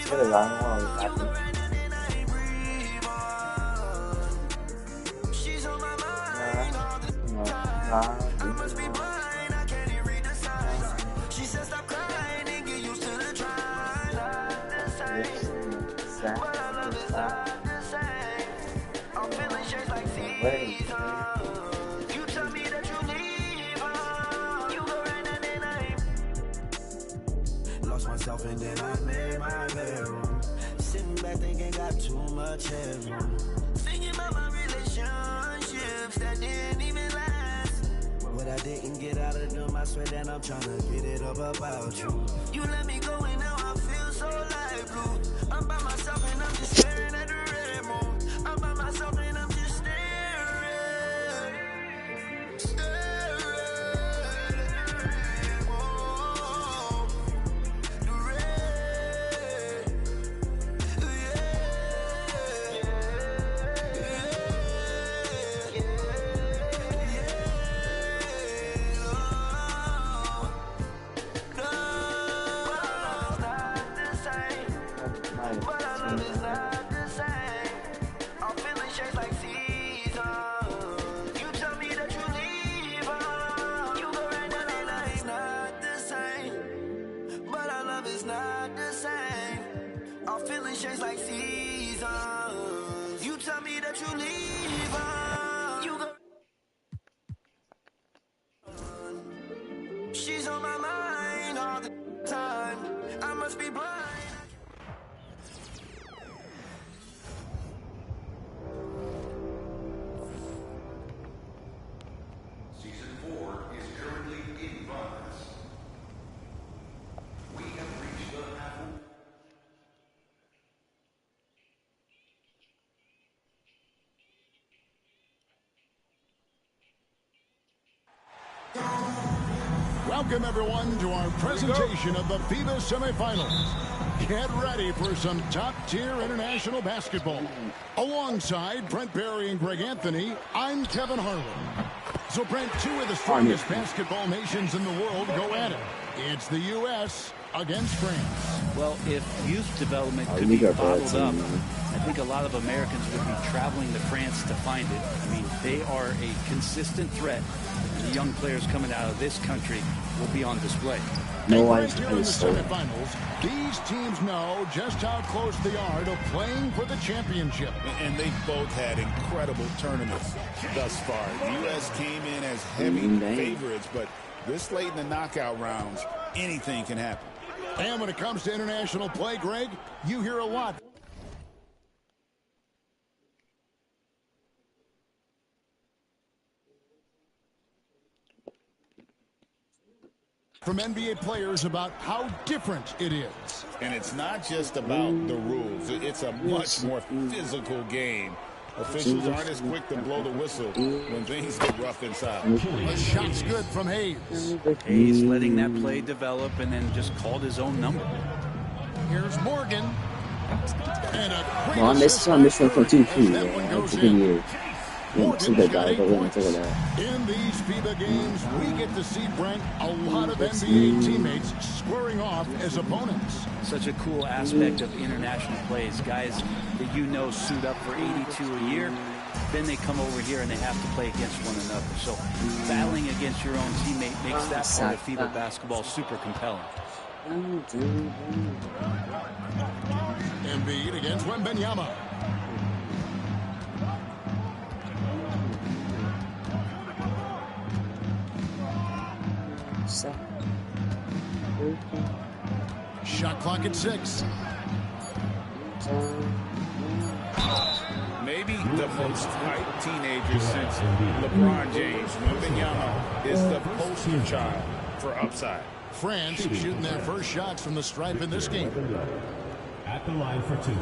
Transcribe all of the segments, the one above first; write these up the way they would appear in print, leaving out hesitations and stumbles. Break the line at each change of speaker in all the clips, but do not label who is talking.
cái là loại ngon rồi sạch.
Myself and then I made my bedroom. Sitting back thinking got too much headroom. Thinking about my relationships that didn't even last. What I didn't get out of them, I swear that I'm trying to get it up about you. You let me go and now I feel so light blue. I'm by myself and I'm just staring at the red moon. I'm by myself and I'm just staring. Shades like seasons. You tell me that you leave her. You go. She's on my mind all the time. I must be blind.
Season 4 is currently in progress. We have reached the halfway.
Welcome, everyone, to our presentation of the FIBA semifinals. Get ready for some top-tier international basketball. Alongside Brent Barry and Greg Anthony, I'm Kevin Harlan. So, Brent, two of the strongest basketball nations in the world go at it. It's the U.S. against France.
Well, if youth development could be bottled up, I think a lot of Americans would be traveling to France to find it. I mean, they are a consistent threat. The young players coming out of this country will be on display.
No, right here in the semifinals, these teams know just how close they are to playing for the championship.
And they've both had incredible tournaments thus far. The U.S. came in as heavy favorites, but this late in the knockout rounds, anything can happen.
And when it comes to international play, Greg, you hear a lot from NBA players about how different it is.
And it's not just about the rules. It's a much more physical game. Officials aren't as quick to blow the whistle when things get rough inside.
The shot's good from Hayes.
Hayes letting that play develop and then just called his own number.
Here's Morgan. And a great
Well, this one from 2 feet.
That one goes in.
In these
FIBA games, we get to see, Brent, a lot of NBA teammates squaring off as opponents.
Such a cool aspect of international plays. Guys that you know suit up for 82 a year, then they come over here and they have to play against one another. So battling against your own teammate makes that part of FIBA basketball super compelling.
Embiid against Wembanyama. Shot clock at 6.
Maybe the most hyped teenager since LeBron James. Wembanyama is the poster child for upside.
France shooting their first shots from the stripe in this game.
At the line for 2.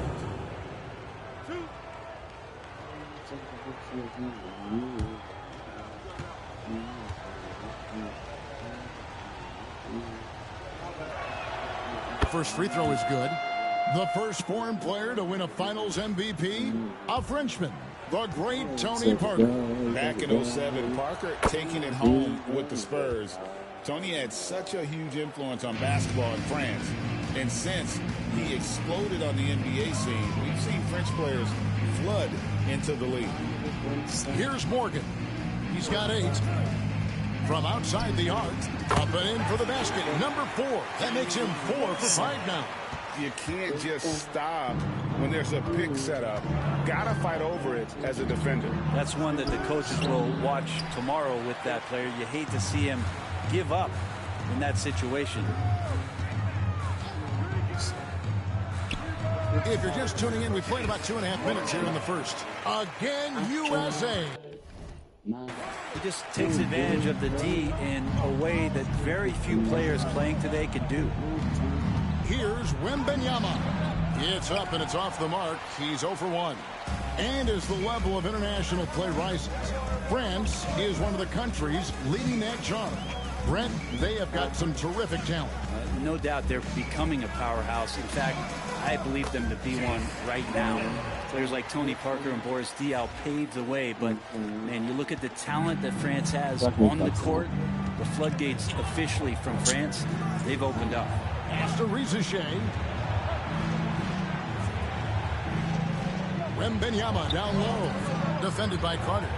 First free throw is good. The first foreign player to win a Finals MVP, a Frenchman, the great Tony Parker.
Back in 07, Parker taking it home with the Spurs. Tony had such a huge influence on basketball in France. And since, he exploded on the NBA scene, we've seen French players flood into the league.
Here's Morgan. He's got 8. From outside the arc, up and in for the basket. Number 4. That makes him 4 for 5 now.
You can't just stop when there's a pick set up. Gotta fight over it as a defender.
That's one that the coaches will watch tomorrow with that player. You hate to see him give up in that situation.
If you're just tuning in, we played about 2.5 minutes here in the first. Again, USA.
He just takes advantage of the D in a way that very few players playing today can do.
Here's Wembenyama. It's up and it's off the mark. He's 0 for 1. And as the level of international play rises, France is one of the countries leading that charge. Brent, they have got some terrific talent.
No doubt they're becoming a powerhouse. In fact, I believe them to be one right now. Players like Tony Parker and Boris Diaw paved the way, but man, you look at the talent that France has on the court, the floodgates officially from France, they've opened up.
After Rizachet. Wembenyama down low. Defended by Carter.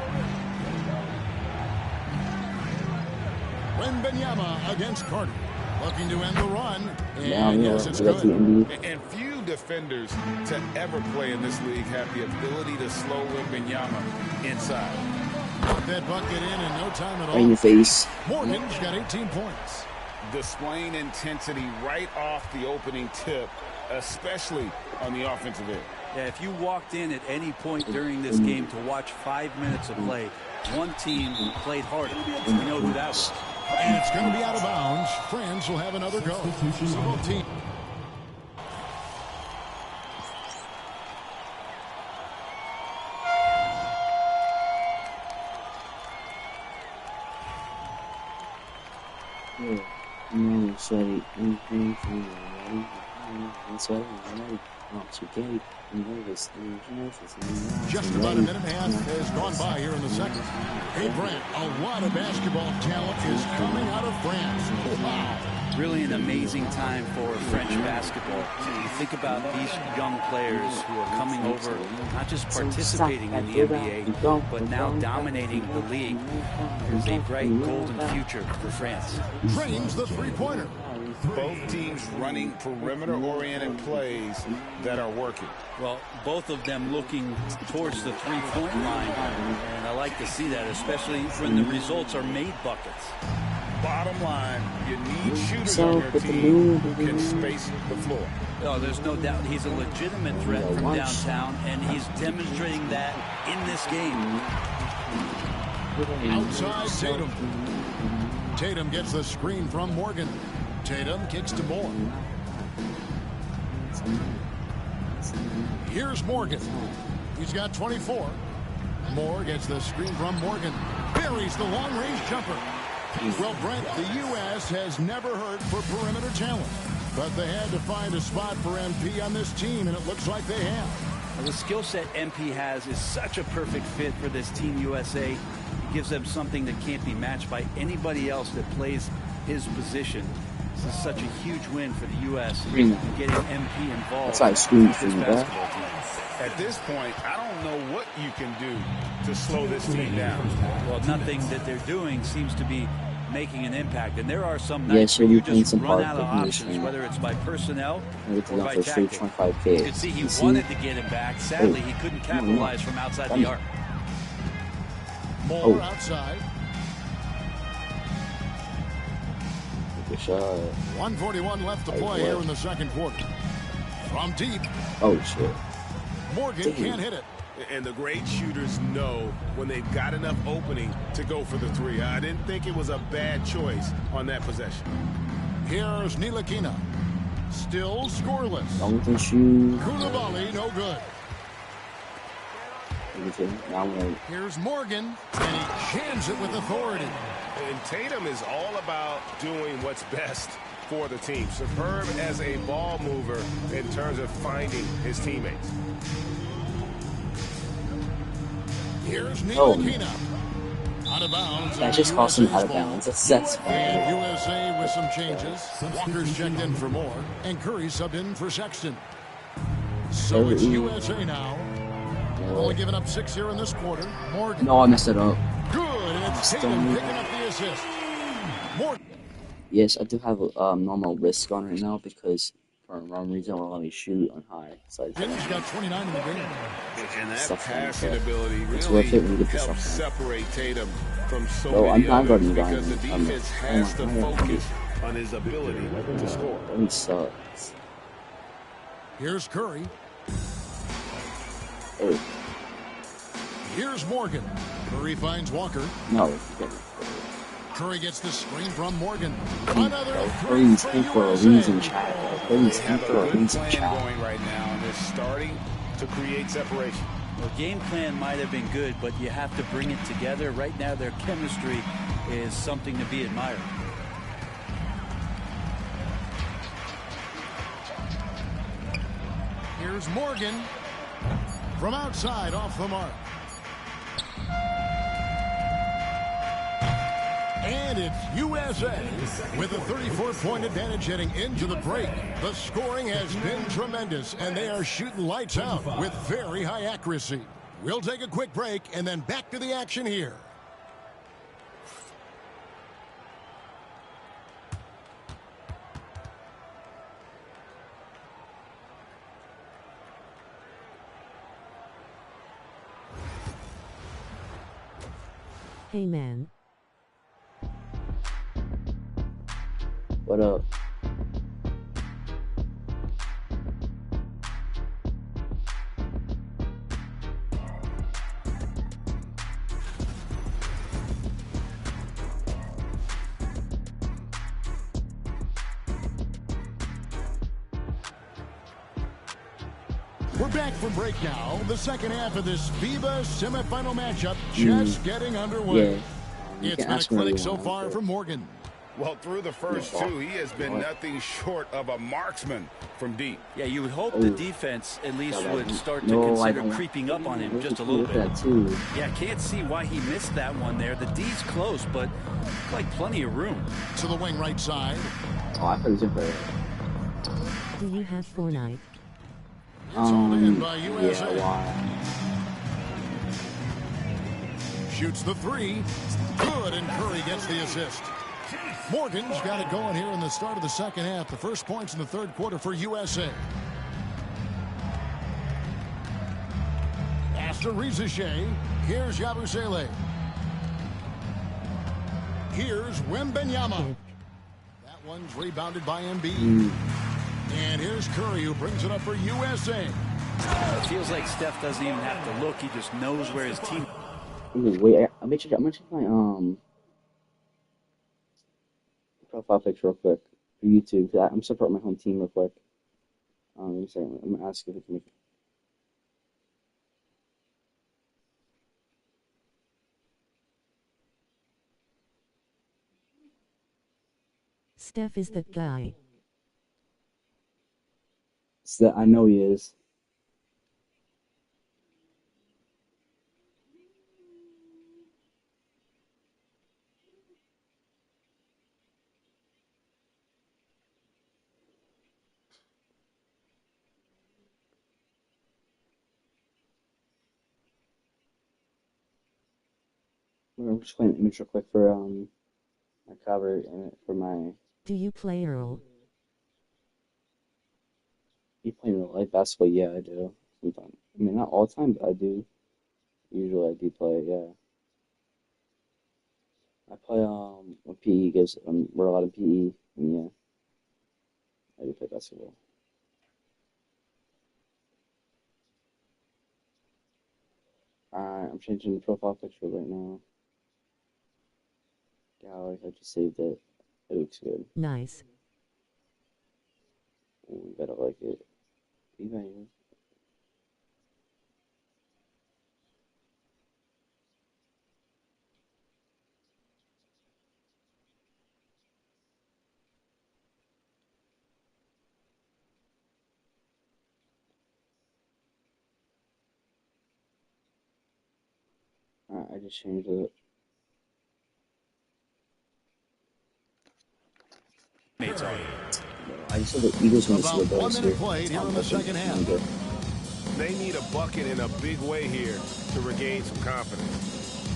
Wembenyama against Carter. Looking to end the run. And yes, it's good.
And few defenders to ever play in this league have the ability to slow Wembenyama inside.
Put that bucket in no time at all.
In your face.
Morgan's got 18 points.
Displaying intensity right off the opening tip, especially on the offensive end.
Yeah, if you walked in at any point during this game to watch 5 minutes of play, one team played harder. We know who that was.
And it's going to be out of bounds. France will have another go. So both teams.
No, sorry.
Just about a minute and a half has gone by here in the second. Hey, Brent, a lot of basketball talent is coming out of France. Wow.
Really an amazing time for French basketball. You think about these young players who are coming over, not just participating in the NBA, but now dominating the league. There's a bright golden future for France.
Drains the three-pointer.
Both teams running perimeter-oriented plays that are working.
Well, both of them looking towards the three-point line, and I like to see that, especially when the results are made buckets.
Bottom line, you need shooters on your team who can space the floor.
Oh, there's no doubt he's a legitimate threat from downtown, and he's demonstrating that in this game.
Outside Tatum. Tatum gets the screen from Morgan. Tatum kicks to Moore. Here's Morgan. He's got 24. Moore gets the screen from Morgan. Buries the long-range jumper. Well, Brent, the U.S. has never hurt for perimeter talent, but they had to find a spot for MP on this team, and it looks like they have.
Well, the skill set MP has is such a perfect fit for this Team USA. It gives them something that can't be matched by anybody else that plays his position. This is such a huge win for the U.S. getting MP involved.
That's like screen
with this basketball team.
At this point, I don't know what you can do to slow this team down.
Well, nothing that they're doing seems to be making an impact. And there are some
Yeah,
nights
so
where
you
you
playing
just
some
run
part
out of
technician.
options, whether it's by personnel or by
for straight
tactic.
25K.
You could see he
You see?
wanted to get him back. Sadly, he couldn't capitalize from outside the arc.
Moore outside.
Good shot.
1:41 left to play here in the second quarter. From deep,
Oh, shit.
Morgan can't hit it.
And the great shooters know when they've got enough opening to go for the three. I didn't think it was a bad choice on that possession.
Here's Ntilikina. Still scoreless.
Long shoe.
Koulibaly, no good.
Now I'm gonna
Here's Morgan, and he jams it with authority.
And Tatum is all about doing what's best for the team. Superb as a ball mover in terms of finding his teammates.
Here's Ntilikina. Out of bounds.
That just cost him out of bounds. That's fine.
And USA with some changes. Walker's checked in for Moore, and Curry subbed in for Sexton. So it's USA now. Only giving up 6 here in this quarter. Morgan.
No, I messed it up.
Good, and it's Tatum picking up the assist. Morgan.
Yes, I do have normal risk on right now because for some reason it won't let me shoot on high. So I
He's got 29 in the game.
And that
Stuff like
passing
that.
ability
It's worth it when you
really
get the
helps
stuff
separate Tatum from so
No,
many
I'm not
others
guarding
because the
Diamond.
defense has to focus on his ability to score.
That one sucks.
Here's Curry.
Hey,
Here's Morgan. Curry finds Walker.
no.
Curry gets the screen from Morgan. Another three
Curry's
for
in for a
USA.
reason, Chad. Curry's
They
in
have
for
a
a
good
reason,
plan
Chad.
going right now, and they're starting to create separation.
Well, game plan might have been good, but you have to bring it together. Right now, their chemistry is something to be admired.
Here's Morgan. From outside, off the mark. And it's USA with a 34-point advantage heading into the break. The scoring has been tremendous, and they are shooting lights out with very high accuracy. We'll take a quick break and then back to the action here.
Hey man.
What up?
We're back from break now. The second half of this FIBA semifinal matchup just getting underway.
Yeah. You
It's
can
been a
ask whatever
clinic
you
so
want,
far
but-
from Morgan.
Well, through the first two, he has been nothing short of a marksman from deep.
Yeah, you would hope the defense at least
Yeah,
would start to
no, I
consider
don't.
creeping up on him just a
Look
little
at
bit.
that too.
Yeah, can't see why he missed that one there. The D's close, but like plenty of room.
To the wing right side.
Oh, I thought he was in for it.
Do you have Fortnite?
It's hauled in by USA.
Yeah, why?
Shoots the three. Good, and Curry gets the assist. Morgan's got it going here in the start of the second half. The first points in the third quarter for USA. After Rizashe, here's Yabusele. Here's Wembenyama. That one's rebounded by Embiid. And here's Curry, who brings it up for USA.
It feels like Steph doesn't even have to look. He just knows where his team.
Ooh, wait, I'm gonna check my profile picture real quick for YouTube. I'm supporting my home team real quick. Let me say, I'm gonna ask if it can make.
Steph is that guy.
So that I know he is. I'm just playing an image real quick for my cover and for my.
Do you play Earl?
You playing real life basketball? Yeah, I do. Sometimes. I mean, not all the time, but I do. Usually, I do play it. Yeah. I play when PE gives. We're allowed in PE, and yeah, I do play basketball. Alright, I'm changing the profile picture right now. Gallery, I just saved it. It looks good.
Nice.
Ooh, you gotta like it. Even. Alright, I just changed it. I just saw the Eagles win the
About
Super Bowl
1
this
minute
year.
played here in the second half.
They need a bucket in a big way here to regain some confidence.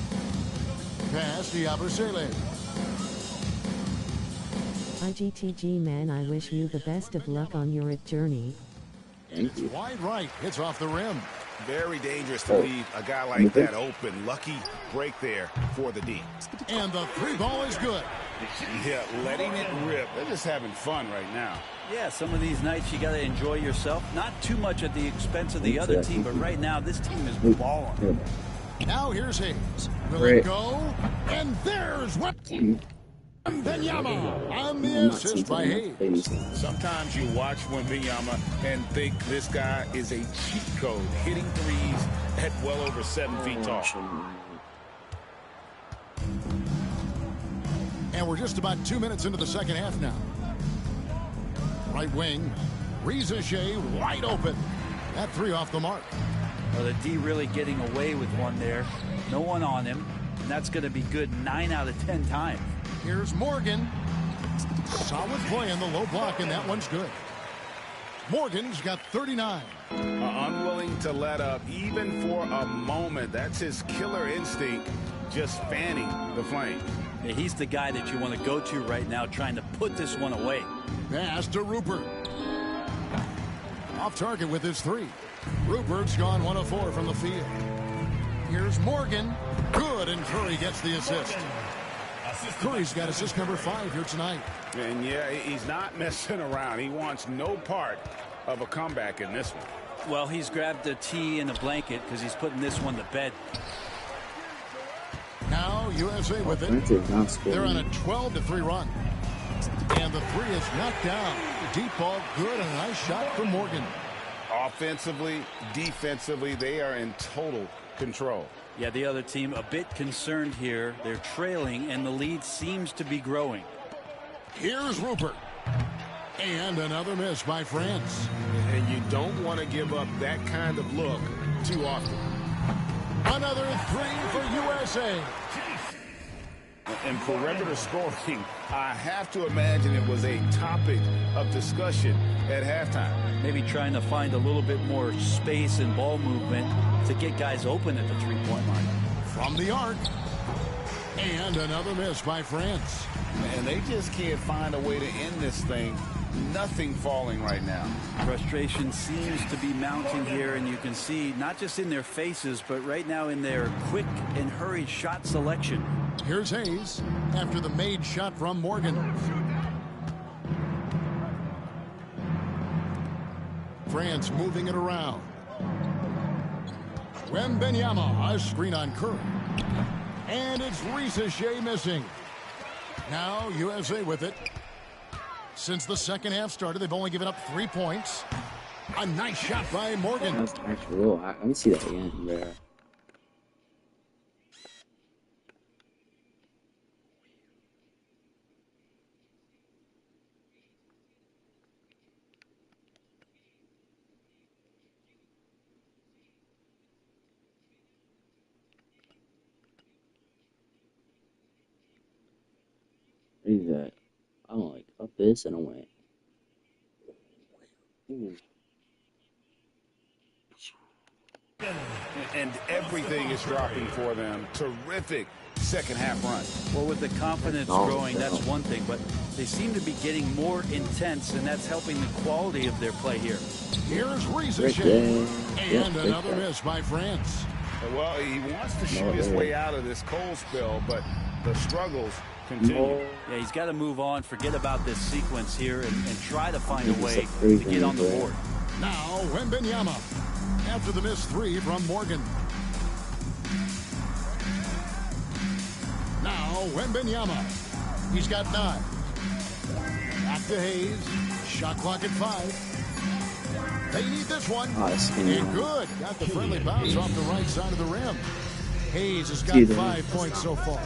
Pass to Yabusele.
IGTG man, I wish you the best of luck on your journey.
Thank you.
Wide right. Hits off the rim.
Very dangerous to leave a guy like that open. Lucky break there for the D.
And the three ball is good.
Yeah, letting it rip. They're just having fun right now.
Yeah, some of these nights you got to enjoy yourself. Not too much at the expense of the other team, but right now this team is balling.
Now here's Hayes. Will it go? And there's what? Wembanyama on the assist by Hayes.
Sometimes you watch Wembanyama and think this guy is a cheat code, hitting threes at well over 7 feet tall.
And we're just about 2 minutes into the second half now. Right wing, Reza Shea wide open. That three off the mark.
Well, the D really getting away with one there. No one on him. And that's going to be good 9 out of 10 times.
Here's Morgan. Solid play in the low block, and that one's good. Morgan's got 39.
Unwilling to let up even for a moment. That's his killer instinct, just fanning the flame.
Yeah, he's the guy that you want to go to right now, trying to put this one away.
Pass to Rupert. Off target with his three. Rupert's gone 1 of 4 from the field. Here's Morgan. Good, and Curry gets the assist. Curry's got assist number 5 here tonight.
And yeah, he's not messing around. He wants no part of a comeback in this one.
Well, he's grabbed a tee and a blanket because he's putting this one to bed.
Now USA with it. They're on a 12-3 run. And the three is knocked down. Deep ball good, and a nice shot from Morgan.
Offensively, defensively, they are in total control.
Yeah, the other team a bit concerned here. They're trailing, and the lead seems to be growing.
Here's Rupert. And another miss by France.
And you don't want to give up that kind of look too often.
Another three for USA.
And perimeter scoring, I have to imagine it was a topic of discussion at halftime.
Maybe trying to find a little bit more space and ball movement to get guys open at the three-point line.
From the arc. And another miss by France.
And they just can't find a way to end this thing. Nothing falling right now.
Frustration seems to be mounting here, and you can see not just in their faces, but right now in their quick and hurried shot selection.
Here's Hayes after the made shot from Morgan. France moving it around. Wembanyama, a screen on Curry. And it's Reza Shea missing. Now USA with it. Since the second half started, they've only given up 3 points. A nice shot by Morgan.
That's actually cool. Let me see that again. Rare. What is that? I don't like up this and I went. Ooh.
And everything is dropping for them. Terrific second half run.
Well, with the confidence growing, that's one thing, but they seem to be getting more intense, and that's helping the quality of their play here.
Here's Reza Shea. And another miss by France.
Well, he wants to shoot his way out of this cold spell, but the struggles continue.
Yeah, he's got to move on, forget about this sequence here, and try to find a way to get on the board.
Now, Wembanyama after the missed three from Morgan. Now, Wembanyama. He's got 9. Back to Hayes. Shot clock at 5. They need this one. And good. Got the friendly bounce off the right side of the rim. Hayes has got 5 points so far.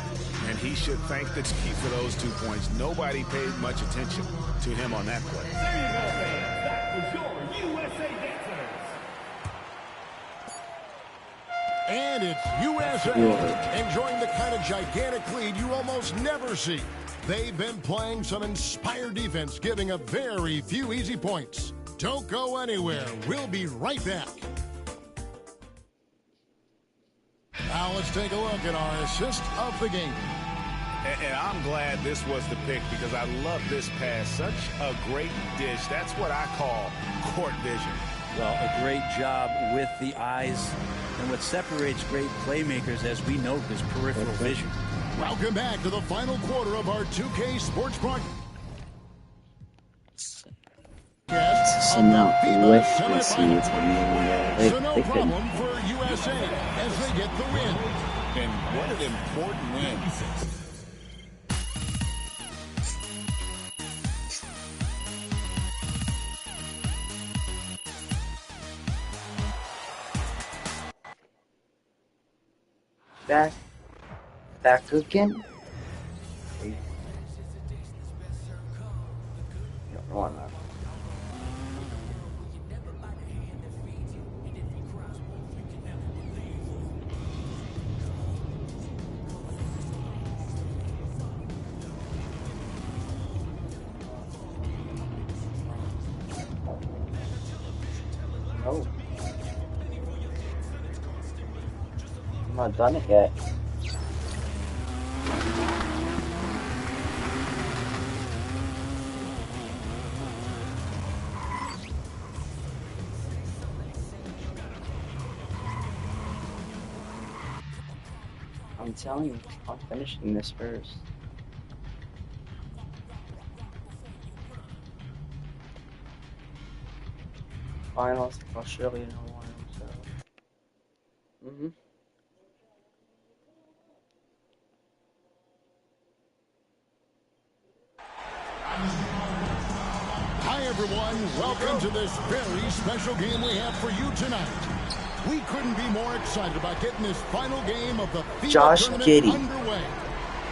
And he should thank the team for those 2 points. Nobody paid much attention to him on that play.
That was your USA Dancers.
And it's USA enjoying the kind of gigantic lead you almost never see. They've been playing some inspired defense, giving up very few easy points. Don't go anywhere. We'll be right back. Now let's take a look at our assist of the game.
And I'm glad this was the pick because I love this pass. Such a great dish. That's what I call court vision.
Well, a great job with the eyes. And what separates great playmakers, as we know, is peripheral vision.
Welcome back to the final quarter of our 2K Sports broadcast.
So no
problem for USA as they get the win.
And what an important win.
Back again. No. I'm not done it yet. I'm telling you, I'm finishing this first. Finals, Australia won, so.
Hi everyone, welcome to this very special game we have for you tonight. We couldn't be more excited about getting this final game of the FIBA tournament underway.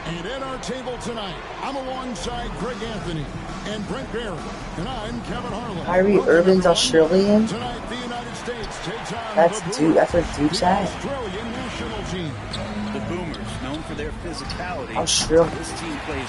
And at our table tonight, I'm alongside Greg Anthony and Brent Barry, and I'm Kevin Harlan.
Kyrie Irving's Australian?
Tonight, the United States takes on
that's what Duke's at.
Australian national team.
The Boomers, known for their physicality.
Australia.
This team plays.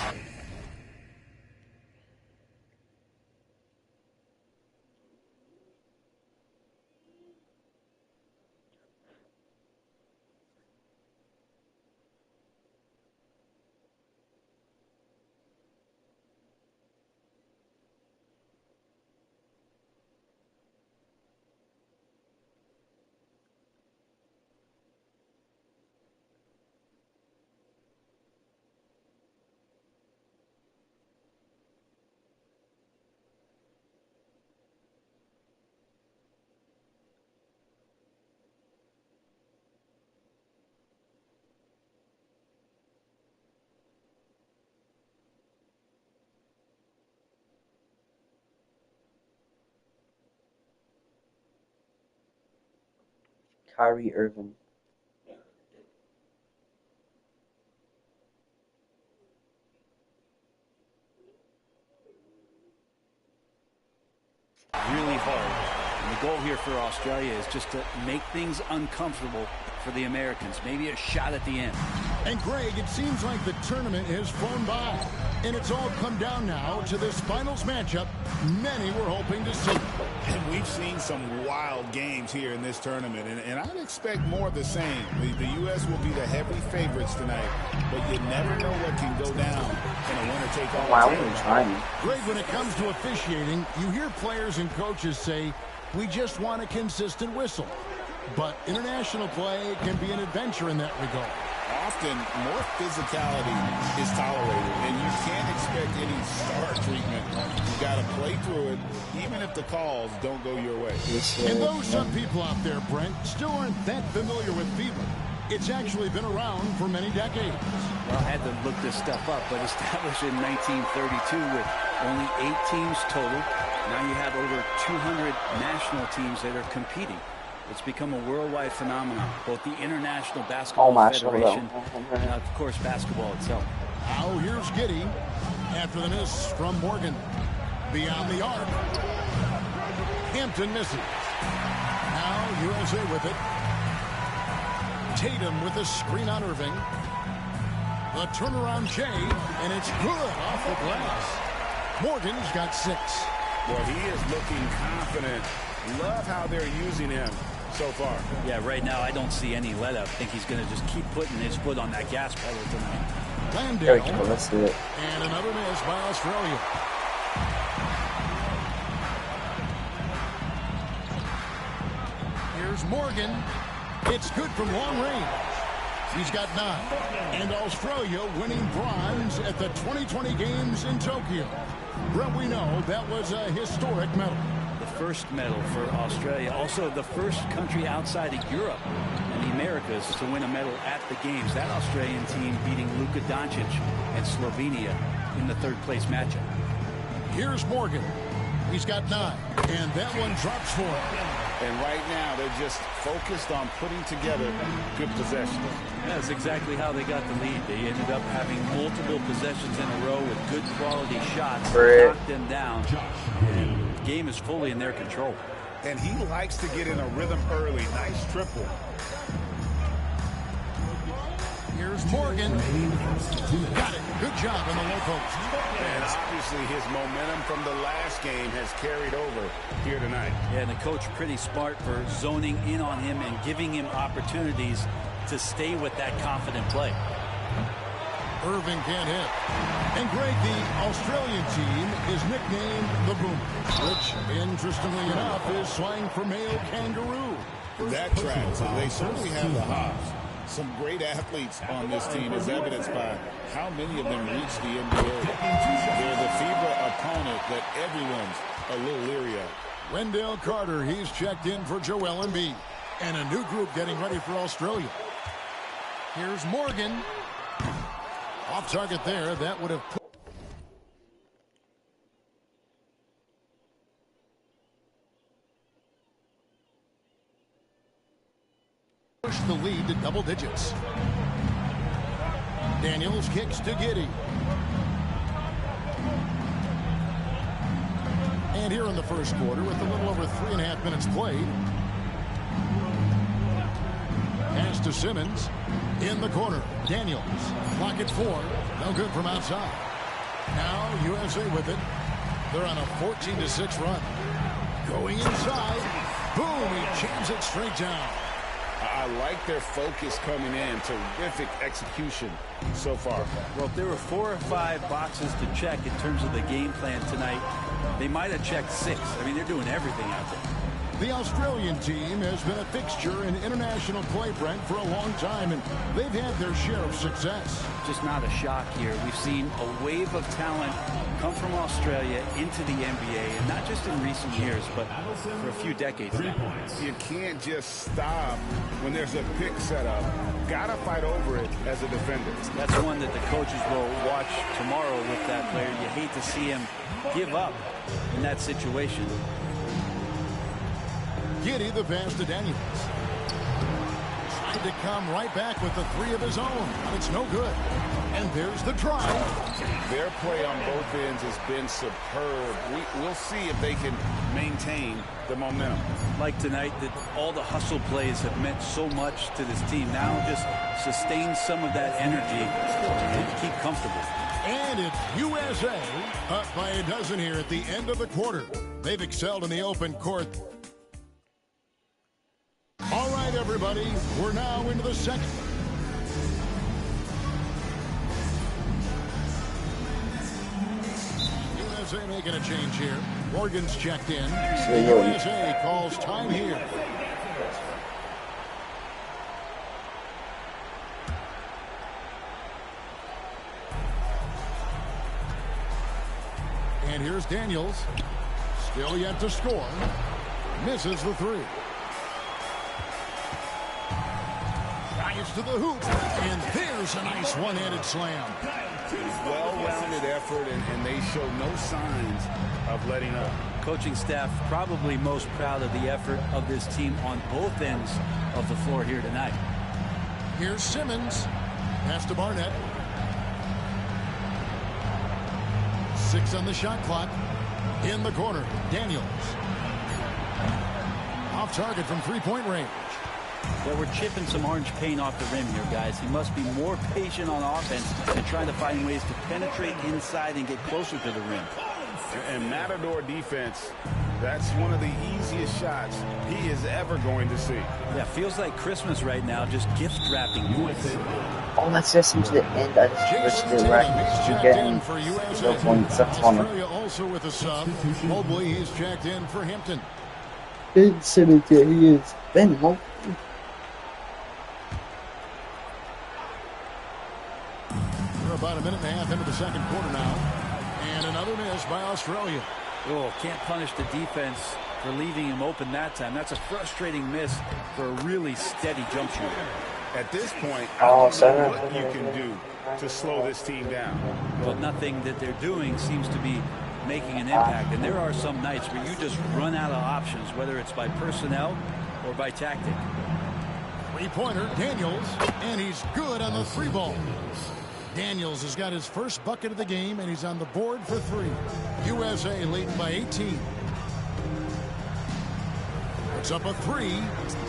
Kyrie Irving.
Really hard. And the goal here for Australia is just to make things uncomfortable for the Americans. Maybe a shot at the end.
And Greg, it seems like the tournament has flown by. And it's all come down now to this finals matchup many were hoping to see.
And we've seen some wild games here in this tournament, and I'd expect more of the same. The U.S. will be the heavy favorites tonight, but you never know what can go down in a winner-take-all.
Wow, we're trying.
Greg, when it comes to officiating, you hear players and coaches say, we just want a consistent whistle. But international play can be an adventure in that regard.
Often, more physicality is tolerated, and you can't expect any star treatment. You got to play through it, even if the calls don't go your way.
And those some people out there, Brent, still aren't that familiar with FIBA. It's actually been around for many decades.
Well, I had to look this stuff up, but established in 1932 with only 8 teams total. Now you have over 200 national teams that are competing. It's become a worldwide phenomenon, both the International Basketball Federation and, of course, basketball itself.
Now here's Giddey after the miss from Morgan. Beyond the arc. Hampton misses. Now USA with it. Tatum with the screen on Irving. The turnaround J, and it's good off the glass. Morgan's got 6.
Well, he is looking confident. Love how they're using him so far.
Yeah, right now I don't see any let up. I think he's going to just keep putting his foot on that gas pedal tonight.
Landale.
There we go. Let's do it.
And another miss by Australia. Here's Morgan. It's good from long range. He's got 9. And Australia winning bronze at the 2020 Games in Tokyo. Brett, we know that was a historic medal.
The first medal for Australia. Also the first country outside of Europe and the Americas to win a medal at the Games. That Australian team beating Luka Doncic and Slovenia in the 3rd place matchup.
Here's Morgan. He's got 9. And that one drops for him.
And right now, they're just focused on putting together good possessions.
That's exactly how they got the lead. They ended up having multiple possessions in a row with good quality shots. Knocked them down. And the game is fully in their control.
And he likes to get in a rhythm early. Nice triple.
Here's Morgan. Got it. Good job on the low post.
And obviously his momentum from the last game has carried over here tonight.
Yeah, and the coach pretty smart for zoning in on him and giving him opportunities to stay with that confident play.
Irving can't hit. And Greg, the Australian team is nicknamed the Boomer, which, interestingly enough, is slang for male kangaroo.
That tracks. They certainly have the hops. Some great athletes on this team, as evidenced by how many of them reach the NBA. They're the FIBA opponent that everyone's a little leery of.
Wendell Carter, he's checked in for Joel Embiid. And a new group getting ready for Australia. Here's Morgan. Off target there. That would have pushed the lead to double digits. Daniels kicks to Giddey. And here in the first quarter, with a little over 3.5 minutes played. Pass to Simmons. In the corner. Daniels. Clock at 4. No good from outside. Now USA with it. They're on a 14-6 run. Going inside. Boom! He jams it straight down.
I like their focus coming in. Terrific execution so far.
Well, if there were 4 or 5 boxes to check in terms of the game plan tonight, they might have checked 6. I mean, they're doing everything out there.
The Australian team has been a fixture in international play, Brent, for a long time, and they've had their share of success.
Just not a shock here. We've seen a wave of talent come from Australia into the NBA, and not just in recent years, but for a few decades now.
You can't just stop when there's a pick set up. Gotta fight over it as a defender.
That's one that the coaches will watch tomorrow with that player. You hate to see him give up in that situation.
Giddey, the pass to Daniels. Tried to come right back with the 3 of his own, but it's no good. And there's the try.
Their play on both ends has been superb. We'll see if they can maintain the momentum.
Like tonight, that all the hustle plays have meant so much to this team. Now just sustain some of that energy and keep comfortable.
And it's USA up by a dozen here at the end of the quarter. They've excelled in the open court. All right, everybody, we're now into the second. USA making a change here. Morgan's checked in. USA calls time here. And here's Daniels. Still yet to score. Misses the 3. Drives to the hoop. And there's a nice one-handed slam.
Well-rounded effort, and they show no signs of letting up.
Coaching staff probably most proud of the effort of this team on both ends of the floor here tonight.
Here's Simmons. Pass to Barnett. 6 on the shot clock. In the corner, Daniels. Off target from 3-point range.
Yeah, we're chipping some orange paint off the rim here, guys. He must be more patient on offense and trying to find ways to penetrate inside and get closer to the rim.
And Matador defense, that's one of the easiest shots he is ever going to see.
Yeah, feels like Christmas right now, just gift wrapping points.
Oh, let's just to the end. I just switched it right. You're getting no points. That's funny.
Australia also with a sub. Mobley, he's checked in for Hampton.
Ben Simmons, yeah, he is. Ben Mobley.
We're about a minute and a half into the second quarter now. And another miss by Australia.
Oh, can't punish the defense for leaving him open that time. That's a frustrating miss for a really steady jump shooter.
At this point, I don't know what you can do to slow this team down.
But nothing that they're doing seems to be making an impact. And there are some nights where you just run out of options, whether it's by personnel or by tactic.
Three-pointer, Daniels, and he's good on the three ball. Daniels has got his first bucket of the game, and he's on the board for three. USA leading by 18. It's up a three.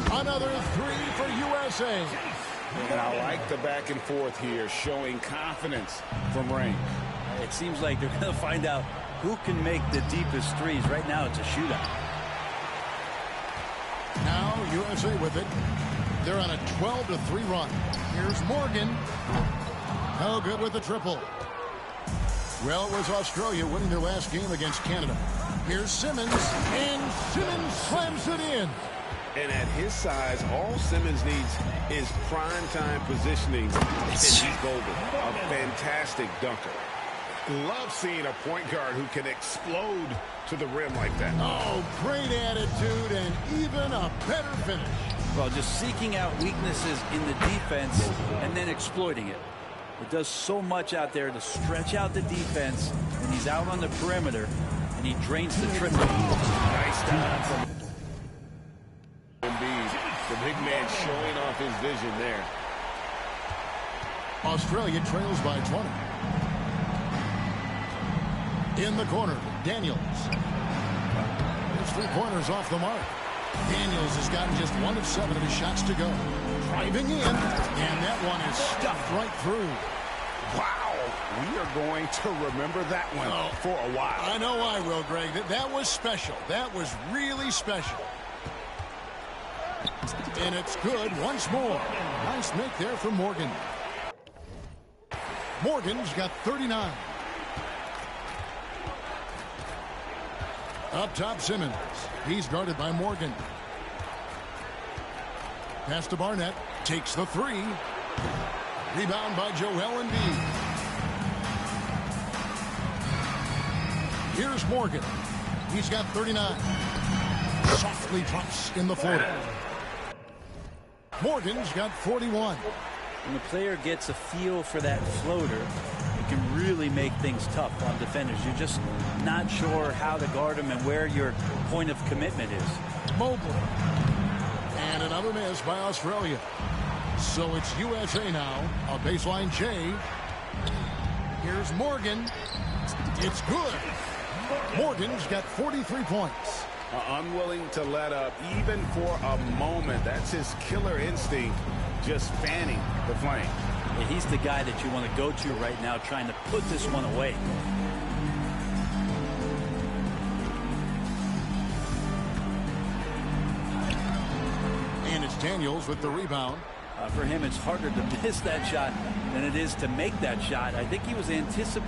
Another three for USA.
And I like the back and forth here, showing confidence from range.
It seems like they're going to find out who can make the deepest threes. Right now, it's a shootout.
Now USA with it. They're on a 12-3 run. Here's Morgan. No good with the triple. Well, it was Australia winning their last game against Canada. Here's Simmons, and Simmons slams it in.
And at his size, all Simmons needs is prime-time positioning, and he's golden. A fantastic dunker. Love seeing a point guard who can explode to the rim like that.
Oh, great attitude and even a better finish.
Well, just seeking out weaknesses in the defense and then exploiting it. It does so much out there to stretch out the defense, and he's out on the perimeter, and he drains the triple.
Nice time from Embiid. The big man showing off his vision there.
Australia trails by 20. In the corner, Daniels. His three-pointers off the mark. Daniels has gotten just 1 of 7 of his shots to go. Driving in, and that one is stuffed right through.
Wow, we are going to remember that one for a while.
I know I will, Greg. That was special. That was really special. And it's good once more. Nice make there from Morgan. Morgan's got 39. Up top, Simmons. He's guarded by Morgan. Pass to Barnett. Takes the three. Rebound by Joel Embiid. Here's Morgan. He's got 39. Softly drops in the floater. Morgan's got 41.
When the player gets a feel for that floater, it can really make things tough on defenders. You're just not sure how to guard them and where your point of commitment is.
Mobley. And another miss by Australia. So it's USA now. A baseline J. Here's Morgan. It's good. Morgan's got 43 points.
Unwilling to let up even for a moment. That's his killer instinct, just fanning the flame.
Yeah, he's the guy that you want to go to right now, trying to put this one away.
And it's Daniels with the rebound.
For him, it's harder to miss that shot than it is to make that shot. I think he was anticipating